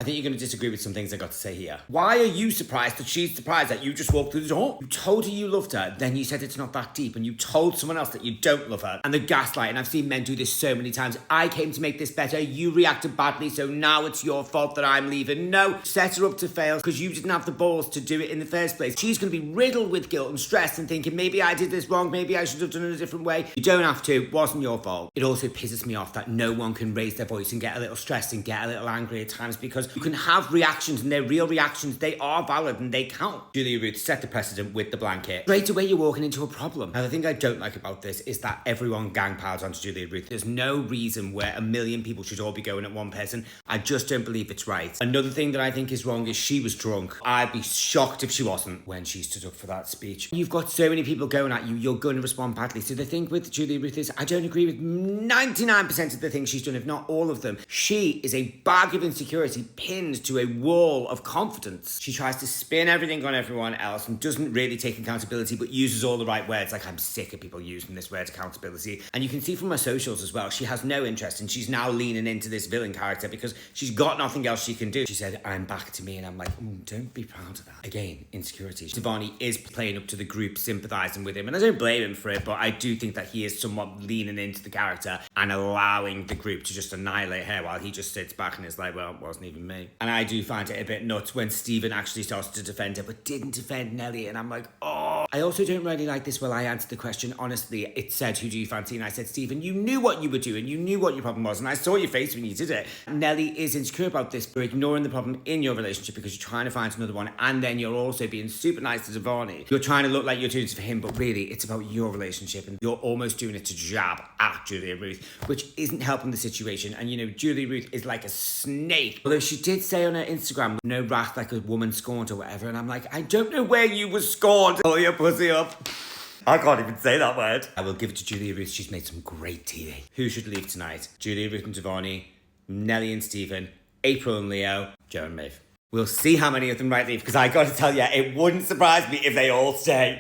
I think you're going to disagree with some things I got to say here. Why are you surprised that she's surprised that you just walked through the door? You told her you loved her, then you said it's not that deep, and you told someone else that you don't love her. And the gaslight, and I've seen men do this so many times. I came to make this better, you reacted badly, so now it's your fault that I'm leaving. No, set her up to fail because you didn't have the balls to do it in the first place. She's going to be riddled with guilt and stress and thinking, maybe I did this wrong, maybe I should have done it a different way. You don't have to, it wasn't your fault. It also pisses me off that no one can raise their voice and get a little stressed and get a little angry at times, because you can have reactions and they're real reactions, they are valid and they count. Julia Ruth set the precedent with the blanket. Straight away you're walking into a problem. Now the thing I don't like about this is that everyone gang piles onto Julia Ruth. There's no reason where a million people should all be going at one person. I just don't believe it's right. Another thing that I think is wrong is she was drunk. I'd be shocked if she wasn't when she stood up for that speech. You've got so many people going at you, you're going to respond badly. So the thing with Julia Ruth is I don't agree with 99% of the things she's done, if not all of them. She is a bag of insecurity pinned to a wall of confidence. She tries to spin everything on everyone else and doesn't really take accountability, but uses all the right words. Like, I'm sick of people using this word accountability. And you can see from her socials as well, she has no interest, and she's now leaning into this villain character because she's got nothing else she can do. She said, I'm back to me, and I'm like, don't be proud of that. Again, insecurity. Devani is playing up to the group, sympathising with him, and I don't blame him for it, but I do think that he is somewhat leaning into the character and allowing the group to just annihilate her while he just sits back and is like, well, it wasn't even me. And I do find it a bit nuts when Stephen actually starts to defend her, but didn't defend Nelly, and I'm like, oh. I also don't really like this. Well, I answered the question honestly. It said, who do you fancy? And I said, Stephen, you knew what you were doing. You knew what your problem was, and I saw your face when you did it. Nelly is insecure about this. You're ignoring the problem in your relationship because you're trying to find another one, and then you're also being super nice to Devani. You're trying to look like you're doing it for him, but really it's about your relationship, and you're almost doing it to jab at Julia Ruth, which isn't helping the situation. And Julia Ruth is like a snake. Although she did say on her Instagram, no wrath like a woman scorned or whatever, and I'm like, I don't know where you were scorned. Pull your pussy up. I can't even say that word. I will give it to Julia Ruth. She's made some great TV. Who should leave tonight? Julia Ruth and Devani, Nelly and Stephen, April and Leo, Joe and Maeve. We'll see how many of them might leave, because I got to tell you, it wouldn't surprise me if they all stay.